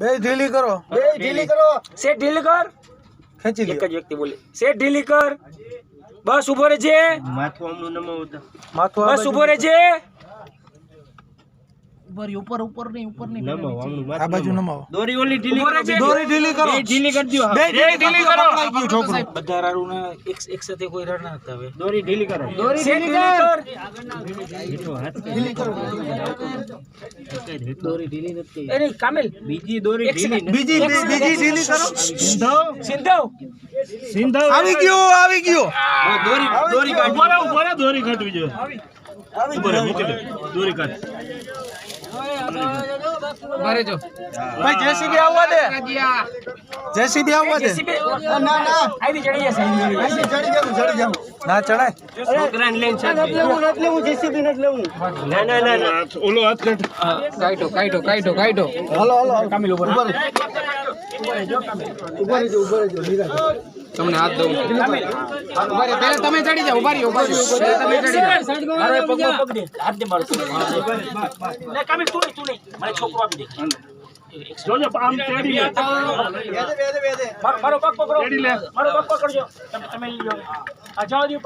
બે ઢીલી કરો સેટ ઢીલી કર ખેંચી લે એક જ વ્યક્તિ બોલે સેટ ઢીલી કર બસ ઉભો રહેજે માથું બસ ઉભો રહેજે આ બાજુ નમાવો દોરી ઓલી ઢીલી ઉભો રહેજે દોરી ઢીલી કરો ઢીલી કરી દો બે ઢીલી કરો છોકરો બધા રાડું એક સાથે કોઈ રડ ના થતા હવે દોરી ઢીલી કરો સેટ ઢીલી કર અરે કામિલ બીજી દોરી ઢીલી બીજી ઢીલી કરો સિંધવ આવી ગયો દોરી કાઢ દોરી કાઢવી જોઈએ ઉભો રહે, મૂકી દે દોરી કાઢ ભાઈ જેસીબી આવવા દે જેસીબી આવવા દે આઈડી ચડી જશે ના ચડાય છોકરાને લઈને ચાલ ના ઓલો હાથ કાઢ કામિલ ઉભો રહે. તમને હાથ દઉં પહેલા તમે ચડી જાઓ ઉભા રહ્યો તમે ચડી જાઓ મારો એ પગ દે હાથ દે મારો લે કામિલ તું નહીં મને છોકરો આપી દે જોજો આમ તેડી લે મારો પગ પકડો મારો પગ પકડજો તમે લઈ લો આ જાવ દી